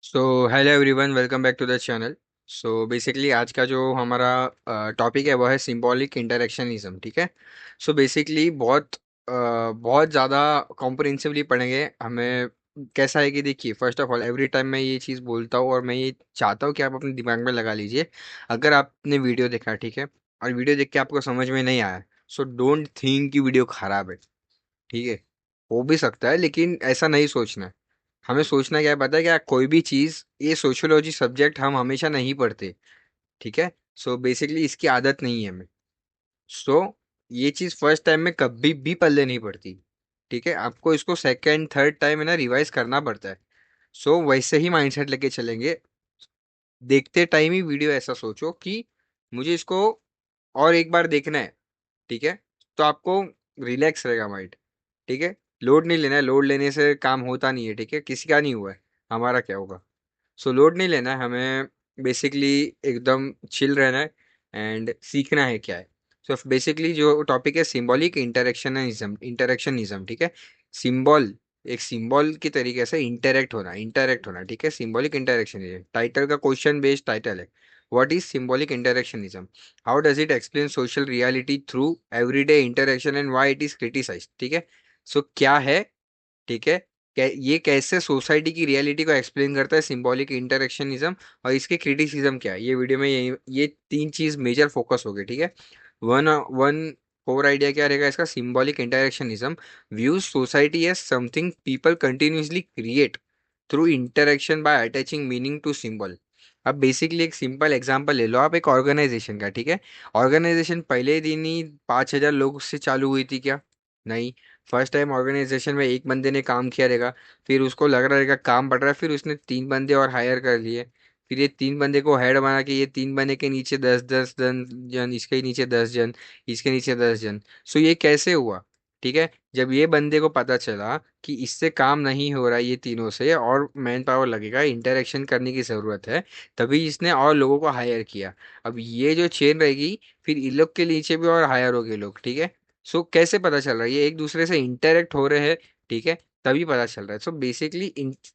So hello everyone, welcome back to the channel. So basically आज का जो हमारा टॉपिक है वो है सिंबॉलिक इंटरेक्शनिज्म। ठीक है। सो बेसिकली बहुत ज़्यादा कॉम्प्रिहेंसिवली पढ़ेंगे हमें। कैसा है कि देखिए, first of all every time मैं ये चीज़ बोलता हूँ और मैं ये चाहता हूँ कि आप अपने दिमाग में लगा लीजिए। अगर आपने वीडियो देखा, ठीक है, और वीडियो देख के आपको समझ में नहीं आया, सो डोंट थिंक कि वीडियो खराब है। ठीक है, हो भी सकता है लेकिन ऐसा नहीं सोचना है। हमें सोचना क्या है पता है क्या? कोई भी चीज़, ये सोशियोलॉजी सब्जेक्ट हम हमेशा नहीं पढ़ते। ठीक है। सो बेसिकली इसकी आदत नहीं है हमें। सो ये चीज़ फर्स्ट टाइम में कभी भी पल्ले नहीं पड़ती। ठीक है, आपको इसको सेकंड थर्ड टाइम है ना रिवाइज करना पड़ता है। सो वैसे ही माइंडसेट लेके चलेंगे। देखते टाइम ही वीडियो ऐसा सोचो कि मुझे इसको और एक बार देखना है। ठीक है, तो आपको रिलैक्स रहेगा माइंड। ठीक है, लोड नहीं लेना है। लोड लेने से काम होता नहीं है। ठीक है, किसी का नहीं हुआ है, हमारा क्या होगा। सो लोड नहीं लेना है हमें। बेसिकली एकदम चिल रहना है एंड सीखना है क्या है। सो बेसिकली जो टॉपिक है सिंबॉलिक इंटरेक्शनिज्म। ठीक है, सिंबल, एक सिंबल की तरीके से इंटरेक्ट होना। ठीक है, सिंबॉलिक इंटरेक्शनिज्म टाइटल का क्वेश्चन बेस्ड टाइटल है। What is symbolic interactionism? How does it explain social reality through everyday interaction and why it is criticised? ठीक है। सो क्या है? ठीक है, ये कैसे सोसाइटी की रियलिटी को एक्सप्लेन करता है सिंबॉलिक इंटरेक्शनिज्म, और इसके क्रिटिसिज्म क्या है, ये वीडियो में ये तीन चीज मेजर फोकस हो गई। ठीक है। वन वन कोर आइडिया क्या रहेगा इसका? Symbolic interactionism views society as something people continuously create through interaction by attaching meaning to symbol. अब बेसिकली एक सिंपल एग्जांपल ले लो आप एक ऑर्गेनाइजेशन का। ठीक है, ऑर्गेनाइजेशन पहले दिन ही 5,000 लोग से चालू हुई थी क्या? नहीं। फर्स्ट टाइम ऑर्गेनाइजेशन में एक बंदे ने काम किया रहेगा, फिर उसको लग रहा रहेगा काम बढ़ रहा है, फिर उसने 3 बंदे और हायर कर लिए। फिर ये 3 बंदे को हेड बना के ये 3 बंदे के नीचे 10-10 जन, इसके नीचे 10 जन, इसके नीचे 10 जन। सो ये कैसे हुआ? ठीक है, जब ये बंदे को पता चला कि इससे काम नहीं हो रहा है ये तीनों से, और मैन पावर लगेगा, इंटरेक्शन करने की ज़रूरत है, तभी इसने और लोगों को हायर किया। अब ये जो चेन रहेगी, फिर इन लोग के नीचे भी और हायर हो गए लोग। ठीक है। सो कैसे पता चल रहा है? ये एक दूसरे से इंटरेक्ट हो रहे हैं। ठीक है, तभी पता चल रहा है। सो बेसिकली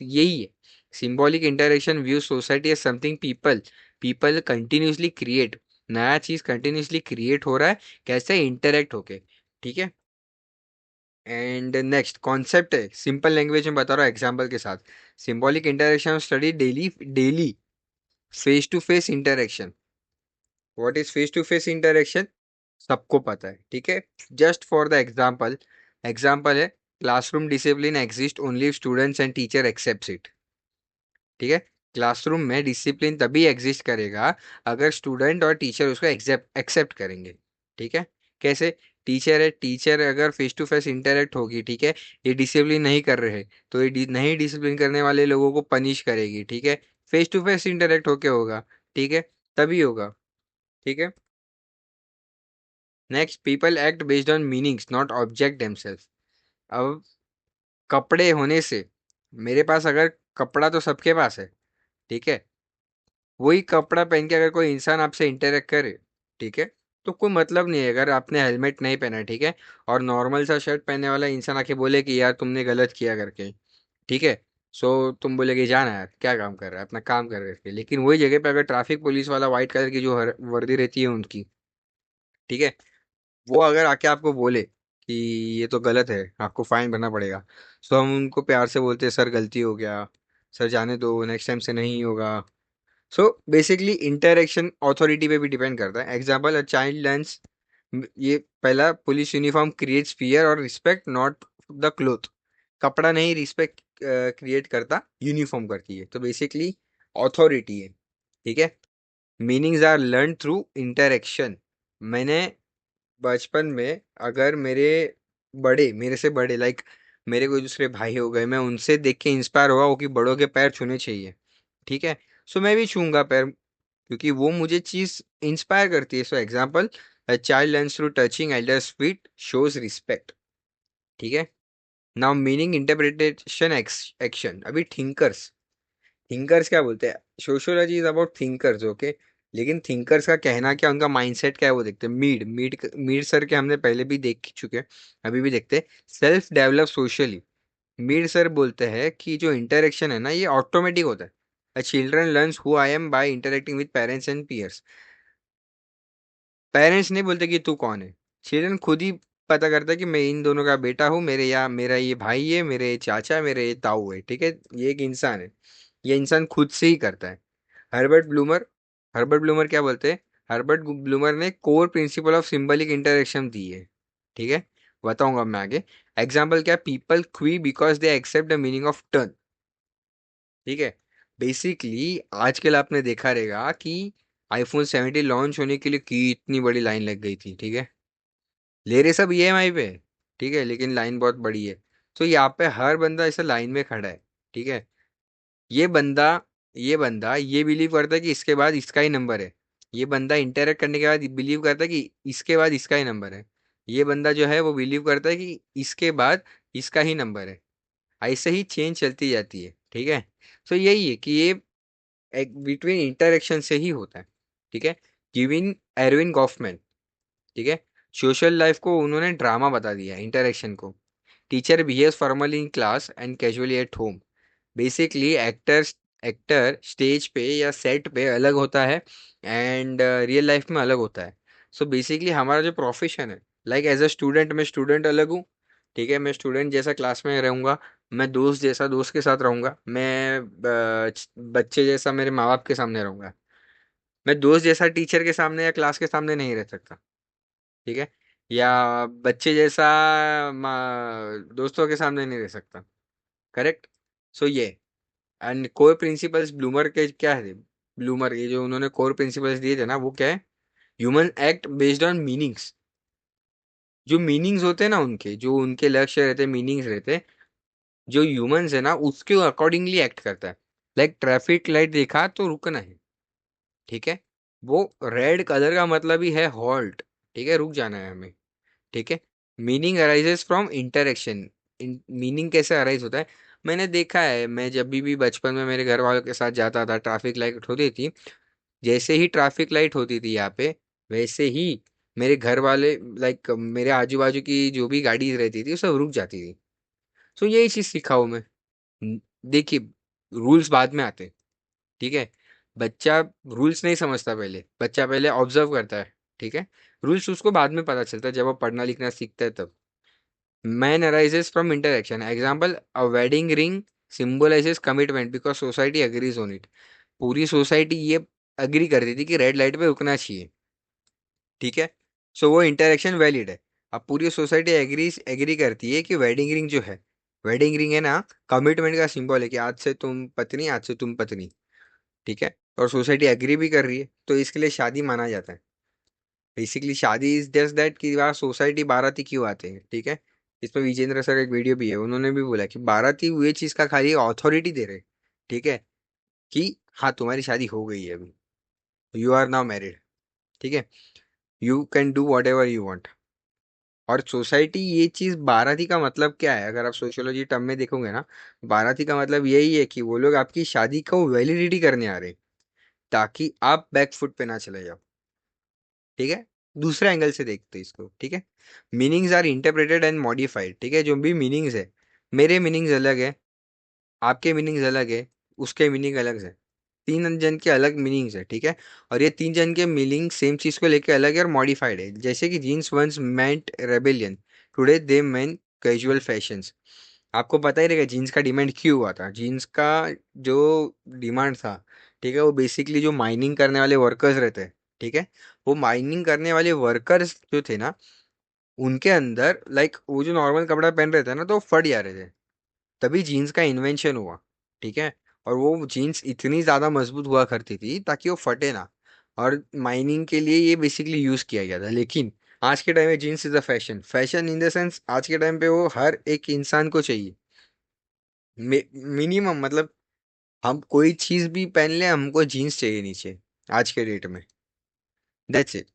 यही है symbolic interaction view society as something people people continuously create. नया चीज कंटिन्यूसली क्रिएट हो रहा है, कैसे? इंटरेक्ट होके। ठीक है। एंड नेक्स्ट कॉन्सेप्ट है, सिंपल लैंग्वेज में बता रहा हूँ एग्जाम्पल के साथ। Symbolic interaction study daily daily face to face interaction. What is face to face interaction? सबको पता है। ठीक है, just for the example, example है classroom discipline exist only if students and teacher accept it. ठीक है, क्लासरूम में discipline तभी एग्जिस्ट करेगा अगर स्टूडेंट और टीचर उसको एक्सेप्ट करेंगे। ठीक है। कैसे? टीचर है, टीचर अगर फेस टू फेस इंटरेक्ट होगी, ठीक है, ये डिसिप्लिन नहीं कर रहे, तो ये नहीं डिसिप्लिन करने वाले लोगों को पनिश करेगी। ठीक है, फेस टू फेस इंटरेक्ट होके होगा। ठीक है, तभी होगा। ठीक है। Next, people act based on meanings not object themselves. अब कपड़े होने से, मेरे पास अगर कपड़ा तो सबके पास है, ठीक है, वही कपड़ा पहन के अगर कोई इंसान आपसे इंटरेक्ट करे, ठीक है, तो कोई मतलब नहीं है अगर आपने हेलमेट नहीं पहना। ठीक है, और नॉर्मल सा शर्ट पहनने वाला इंसान आके बोले कि यार तुमने गलत किया करके, ठीक है, सो तुम बोलेगे जाना यार क्या काम कर रहा है, अपना काम कर रहे थे। लेकिन वही जगह पे अगर ट्रैफिक पुलिस वाला व्हाइट कलर की जो वर्दी रहती है उनकी, ठीक है, वो अगर आके आपको बोले कि ये तो गलत है, आपको फाइन भरना पड़ेगा, तो हम उनको प्यार से बोलते हैं सर गलती हो गया, सर जाने दो, नेक्स्ट टाइम से नहीं होगा। सो बेसिकली इंटरेक्शन ऑथोरिटी पे भी डिपेंड करता है। एग्जाम्पल, अ चाइल्ड लर्न्स, ये पहला, पुलिस यूनिफॉर्म क्रिएट्स फियर और रिस्पेक्ट नॉट द क्लोथ। कपड़ा नहीं रिस्पेक्ट क्रिएट करता, यूनिफॉर्म करती है। तो बेसिकली ऑथोरिटी है। ठीक है। Meanings are learn through interaction. मैंने बचपन में, अगर मेरे से बड़े, लाइक मेरे कोई दूसरे भाई हो गए, मैं उनसे देख के इंस्पायर हुआ हो कि बड़ों के पैर छूने चाहिए। ठीक है, सो मैं भी छूंगा पैर, क्योंकि वो मुझे चीज इंस्पायर करती है। So example, a child learns through touching elders feet shows respect. ठीक है। Now meaning interpretation action. अभी थिंकर्स, थिंकर्स क्या बोलते हैं? Sociology is about thinkers, okay. लेकिन थिंकर्स का कहना क्या, उनका माइंडसेट क्या है, वो देखते हैं। मीड सर के हमने पहले भी देख चुके हैं, अभी भी देखते हैं। Self develop socially. Mead sir बोलते हैं कि जो इंटरेक्शन है ना, ये ऑटोमेटिक होता है। A children learns who I am by interacting with parents and peers. Parents नहीं बोलते कि तू कौन है, चिल्ड्रन खुद ही पता करता है कि मैं इन दोनों का बेटा हूँ, मेरे या मेरा ये भाई है, मेरे चाचा है, मेरे ये ताऊ है, ठीक है, ये एक इंसान है, ये इंसान खुद से ही करता है। हर्बर्ट ब्लूमर, हर्बर्ट ब्लूमर क्या बोलते हैं? हर्बर्ट ब्लूमर ने core principle of symbolic interaction दी है, ठीक है, बताऊंगा मैं आगे। एग्जाम्पल क्या? पीपल क्वी because they accept the meaning of turn, ठीक है। बेसिकली आजकल आपने देखा रहेगा कि आईफोन 17 लॉन्च होने के लिए कितनी बड़ी लाइन लग गई थी, ठीक है, ले रहे सब ईएमआई पे, ठीक है, लेकिन लाइन बहुत बड़ी है। तो यहाँ पे हर बंदा ऐसा लाइन में खड़ा है, ठीक है। ये बंदा ये बिलीव करता है कि इसके बाद इसका ही नंबर है। ये बंदा इंटरेक्ट करने के बाद बिलीव करता है कि इसके बाद इसका ही नंबर है। ये बंदा जो है वो बिलीव करता है कि इसके बाद इसका ही नंबर है। ऐसे ही चेंज चलती जाती है, ठीक है। तो यही है कि ये एक बिटवीन इंटरेक्शन से ही होता है, ठीक है। गिविन एरविन गॉफमैन, ठीक है, सोशल लाइफ को उन्होंने ड्रामा बता दिया इंटरेक्शन को। Teacher behaves formally in class and casually at home. Basically actor stage पे या सेट पे अलग होता है एंड रियल लाइफ में अलग होता है। सो बेसिकली हमारा जो प्रोफेशन है, लाइक एज अ स्टूडेंट मैं स्टूडेंट अलग हूँ, ठीक है, मैं स्टूडेंट जैसा क्लास में रहूँगा, मैं दोस्त जैसा दोस्त के साथ रहूँगा, मैं बच्चे जैसा मेरे माँ बाप के सामने रहूँगा। मैं दोस्त जैसा टीचर के सामने या क्लास के सामने नहीं रह सकता, ठीक है, या बच्चे जैसा दोस्तों के सामने नहीं रह सकता, करेक्ट। सो ये एंड कोर प्रिंसिपल्स ब्लूमर के क्या है? ब्लूमर ये जो उन्होंने कोर प्रिंसिपल्स दिए थे ना, वो क्या है? Human act based on meanings. जो मीनिंग्स होते हैं ना, उनके जो उनके लक्ष्य रहते हैं, मीनिंग्स रहते हैं, जो ह्यूमंस है ना उसके अकॉर्डिंगली एक्ट करता है। लाइक ट्रैफिक लाइट देखा तो रुकना है, ठीक है, वो रेड कलर का मतलब ही है हॉल्ट, ठीक है, रुक जाना है हमें, ठीक है। Meaning arises from interaction. Meaning कैसे अराइज होता है? मैंने देखा है, मैं जब भी बचपन में मेरे घर वालों के साथ जाता था, ट्रैफिक लाइट होती थी, जैसे ही ट्रैफिक लाइट होती थी यहाँ पे, वैसे ही मेरे घर वाले, लाइक मेरे आजू बाजू की जो भी गाड़ी रहती थी वो सब रुक जाती थी। सो यही चीज़ सीखा हूँ मैं। देखिए, रूल्स बाद में आते हैं, ठीक है। बच्चा रूल्स नहीं समझता, पहले बच्चा पहले ऑब्जर्व करता है, ठीक है। रूल्स उसको बाद में पता चलता है जब वो पढ़ना लिखना सीखता है तब। Man arises from interaction. Example, a wedding ring symbolizes commitment because society agrees on it. पूरी सोसाइटी ये अग्री करती थी कि रेड लाइट पे रुकना चाहिए, ठीक है। सो वो इंटरेक्शन वैलिड है। अब पूरी सोसाइटी एग्री एग्री करती है कि वेडिंग रिंग जो है, वेडिंग रिंग है ना, कमिटमेंट का सिंबल है कि आज से तुम पत्नी, आज से तुम पत्नी, ठीक है। और सोसाइटी एग्री भी कर रही है, तो इसके लिए शादी माना जाता है। बेसिकली शादी इज जस्ट दैट कि वहाँ सोसाइटी बाराती क्यों आते हैं, ठीक है। इसमें विजेंद्र सर एक वीडियो भी है, उन्होंने भी बोला कि बाराती ये चीज का खाली अथॉरिटी दे रहे, ठीक है, कि हाँ तुम्हारी शादी हो गई है अभी, यू आर नाउ मैरिड, ठीक है, you can do what ever you want. और सोसाइटी ये चीज बाराती का मतलब क्या है, अगर आप सोशियोलॉजी टर्म में देखोगे ना, बाराती का मतलब यही है कि वो लोग आपकी शादी को वैलिडिटी करने आ रहे हैं, ताकि आप बैक फुट पे ना चले जाओ, ठीक है। दूसरे एंगल से देखते हैं इसको, ठीक है। Meanings are interpreted and modified, ठीक है, जो भी मीनिंग्स है, मेरे मीनिंग्स अलग है, आपके मीनिंग्स अलग है, उसके मीनिंग अलग है, तीन जन के अलग मीनिंग्स है, ठीक है। और ये तीन जन के मीनिंग सेम चीज को लेके अलग है और मॉडिफाइड है। जैसे कि jeans once meant rebellion, today they mean casual fashions. आपको पता ही रहेगा जीन्स का डिमांड क्यों हुआ था। जीन्स का जो डिमांड था, ठीक है, वो बेसिकली जो माइनिंग करने वाले वर्कर्स रहते हैं, ठीक है, वो माइनिंग करने वाले वर्कर्स जो थे ना, उनके अंदर लाइक वो जो नॉर्मल कपड़ा पहन रहे थे ना, तो वो फट जा रहे थे, तभी जीन्स का इन्वेंशन हुआ, ठीक है। और वो जीन्स इतनी ज़्यादा मजबूत हुआ करती थी ताकि वो फटे ना, और माइनिंग के लिए ये बेसिकली यूज़ किया गया था। लेकिन आज के टाइम में jeans is a fashion, fashion in the sense आज के टाइम पे वो हर एक इंसान को चाहिए। मिनिमम मतलब हम कोई चीज़ भी पहन ले, हमको जीन्स चाहिए नीचे आज के डेट में। That's it.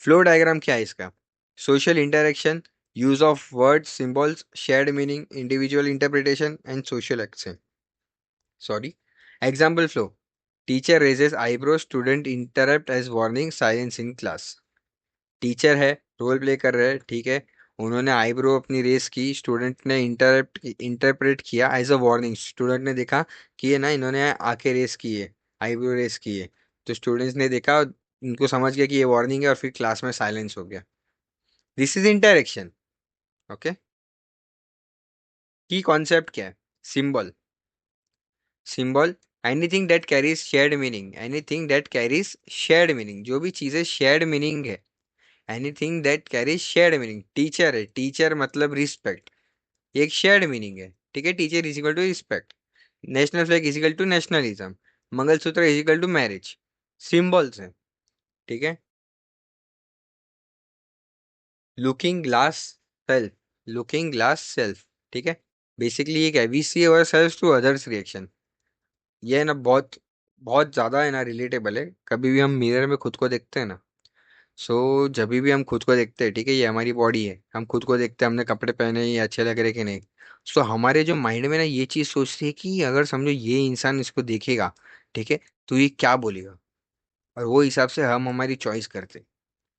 फ्लो डायग्राम क्या है इसका? Social interaction, use of words symbols, shared meaning, individual interpretation and social action. Sorry. Example flow, teacher raises eyebrow, student interpret as warning, silence in class. Teacher है, role play कर रहे हैं, ठीक है, उन्होंने आईब्रो अपनी रेस की, student ने इंटरप्रेट किया एज अ वार्निंग। स्टूडेंट ने देखा कि ये ना इन्होंने आके रेस की है, आईब्रो रेस की है, तो स्टूडेंट्स ने देखा, उनको समझ गया कि ये वार्निंग है, और फिर क्लास में साइलेंस हो गया। This is interaction. Okay. Key concept क्या है? Symbol. Symbol, anything that carries shared meaning, anything that carries shared meaning, जो भी चीजें शेयर्ड मीनिंग है, anything that carries shared meaning. Teacher है, टीचर मतलब रिस्पेक्ट, ये एक शेयर्ड मीनिंग है, ठीक है। Teacher is equal to respect. National flag is equal to nationalism. Mangalsutra is equal to marriage. Symbols है, ठीक है। Looking glass self, looking glass self, ठीक है। बेसिकली ये क्या है? We see our self to others reaction. ये है ना, बहुत बहुत ज्यादा है ना, रिलेटेबल है। कभी भी हम मिरर में खुद को देखते हैं ना, सो जब भी हम खुद को देखते हैं, ठीक है, ये हमारी बॉडी है, हम खुद को देखते हैं, हमने कपड़े पहने, ये अच्छे लग रहे कि नहीं। सो हमारे जो माइंड में ना ये चीज सोचती है कि अगर समझो ये इंसान इसको देखेगा, ठीक है, तो ये क्या बोलेगा, और वो हिसाब से हम हमारी चॉइस करते हैं।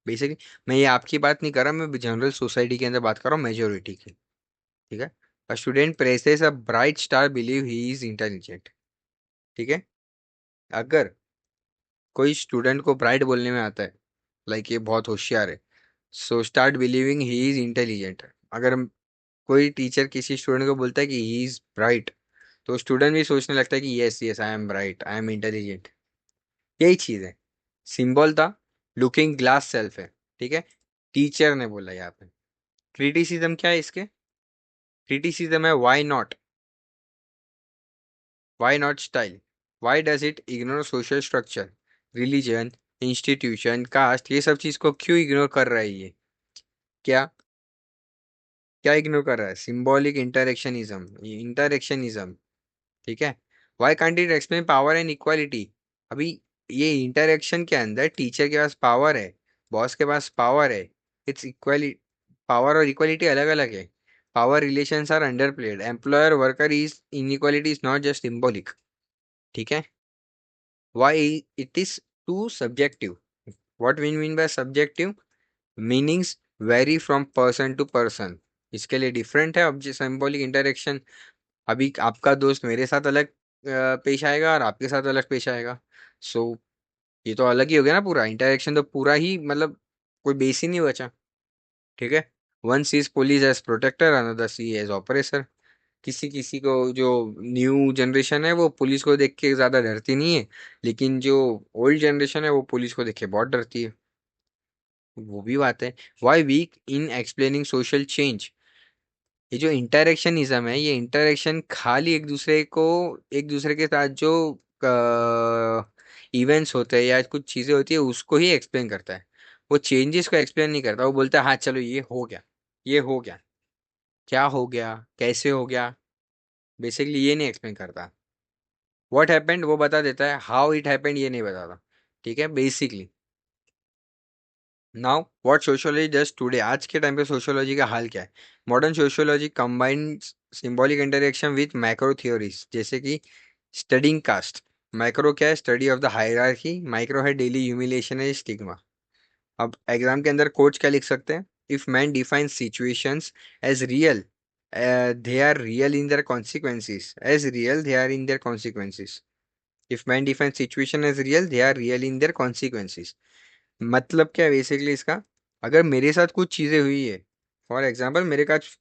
बेसिकली मैं ये आपकी बात नहीं कर रहा, मैं जनरल सोसाइटी के अंदर बात कर रहा हूँ, मेजोरिटी की, ठीक है। A student presses a bright star believe he is intelligent, ठीक है। अगर कोई स्टूडेंट को ब्राइट बोलने में आता है, लाइक ये बहुत होशियार है, so start believing he is intelligent. अगर कोई टीचर किसी स्टूडेंट को बोलता है कि ही इज ब्राइट, तो स्टूडेंट भी सोचने लगता है कि yes yes I am bright, I am intelligent. यही चीज है। सिंबल था, लुकिंग ग्लास सेल्फ है, ठीक है। टीचर ने बोला यहाँ पे। क्रिटिसिज्म क्या है इसके? क्रिटिसिज्म है why not style, why does it ignore social structure, religion, institution, caste, ये सब चीज को क्यों इग्नोर कर रहा है ये? क्या क्या इग्नोर कर रहा है? सिंबॉलिक इंटरेक्शनिज्म, इंटरेक्शनिज्म, ठीक है। Why can't it explain power and equality? अभी ये इंटरेक्शन के अंदर टीचर के पास पावर है, बॉस के पास पावर है, इट्स इक्वली, पावर और इक्वालिटी अलग अलग है। Power relations are under played, employer worker is inequality is not just symbolic, ठीक है। Why it is too subjective? What we mean by subjective? Meanings vary from person to person, इसके लिए different है अब symbolic interaction. अभी आपका दोस्त मेरे साथ अलग पेश आएगा, और आपके साथ अलग पेश आएगा। सो ये तो अलग ही हो गया ना, पूरा इंटरेक्शन तो पूरा ही मतलब कोई बेस ही नहीं बचा, ठीक है। One sees police as protector, another sees as oppressor. किसी किसी को, जो न्यू जनरेशन है वो पुलिस को देख के ज्यादा डरती नहीं है, लेकिन जो ओल्ड जनरेशन है वो पुलिस को देख के बहुत डरती है। वो भी बात है। Why weak in explaining social change? ये जो इंटरेक्शनिज्म है, ये इंटरेक्शन खाली एक दूसरे के साथ जो इवेंट्स होते हैं या कुछ चीजें होती है उसको ही एक्सप्लेन करता है। वो चेंजेस को एक्सप्लेन नहीं करता। वो बोलता है हाँ चलो ये हो गया, ये हो गया, क्या हो गया, कैसे हो गया, बेसिकली ये नहीं एक्सप्लेन करता। व्हाट हैपेंड वो बता देता है, हाउ इट हैपेंड ये नहीं बताता, ठीक है, basically. Now what sociology does today, आज के टाइम पे सोशियोलॉजी का हाल क्या है? Modern sociology combines symbolic interaction with macro theories, जैसे कि स्टडिंग कास्ट। मैक्रो क्या है? Study of the hierarchy. Micro है डेली ह्यूमिलेशन है, स्टिग्मा। अब एग्जाम के अंदर कोच क्या लिख सकते हैं? If man define situations as real, they are real in their consequences, as real they are in their consequences. If man define situation as real, they are real in their consequences. मतलब क्या है basically इसका? अगर मेरे साथ कुछ चीजें हुई है, फॉर एग्जाम्पल मेरे पास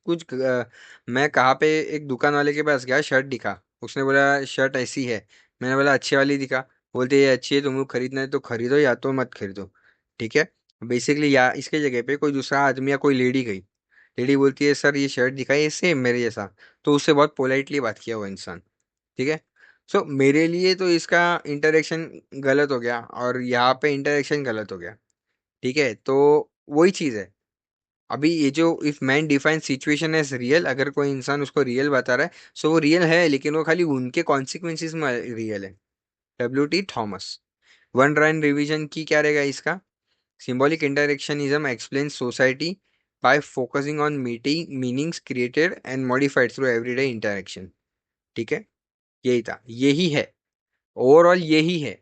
मैं कहाँ पे एक दुकान वाले के पास गया, शर्ट दिखा, उसने बोला शर्ट ऐसी है, मैंने बोला अच्छी वाली दिखा, बोलते ये अच्छी है, तुमको खरीदना है तो खरीदो या तो मत खरीदो, ठीक है। बेसिकली या इसके जगह पे कोई दूसरा आदमी या कोई लेडी गई, लेडी बोलती है सर ये शर्ट दिखाई है सेम मेरे जैसा, तो उससे बहुत पोलाइटली बात किया वो इंसान, ठीक है। सो मेरे लिए तो इसका इंटरेक्शन गलत हो गया, और यहाँ पे इंटरेक्शन गलत हो गया, ठीक है। तो वही चीज है। अभी ये जो if man define situation as real, अगर कोई इंसान उसको रियल बता रहा है, सो वो रियल है, लेकिन वो खाली उनके कॉन्सिक्वेंसेस में रियल है। W T Thomas. One line revision की क्या रहेगा इसका? Symbolic interactionism explain society bye focusing on meeting meanings created and modified through everyday interaction, ठीक है। यही था, यही है, ओवरऑल यही है,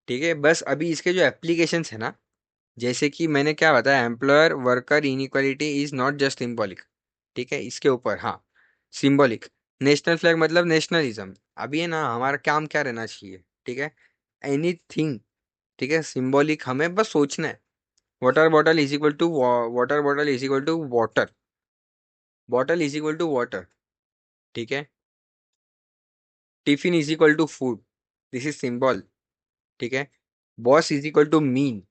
ठीक है। बस अभी इसके जो एप्लीकेशंस है ना, जैसे कि मैंने क्या बताया, employer worker inequality is not just symbolic. ठीक है, इसके ऊपर हाँ, सिंबॉलिक। नेशनल फ्लैग मतलब नेशनलिज्म। अभी है ना, हमारा काम क्या रहना चाहिए, ठीक है, एनीथिंग, ठीक है, सिंबॉलिक हमें बस सोचना है। Water bottle is equal to water bottle is equal to water, bottle is equal to water, ठीक है। Tiffin is equal to food, this is symbol, ठीक है। Boss is equal to mean,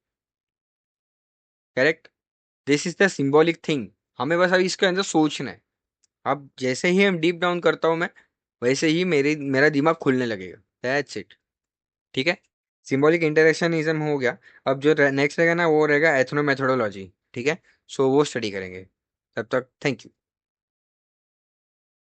correct. This is the symbolic thing. हमें बस अभी इसके अंदर सोचना है। अब जैसे ही हम डीप डाउन करता हूं मैं, वैसे ही मेरा दिमाग खुलने लगेगा। दैट्स इट, ठीक है। सिंबॉलिक इंटरेक्शनिज्म हो गया। अब जो नेक्स्ट रहेगा ना, वो रहेगा एथनोमेथोडोलॉजी, ठीक है। सो वो स्टडी करेंगे। तब तक थैंक यू।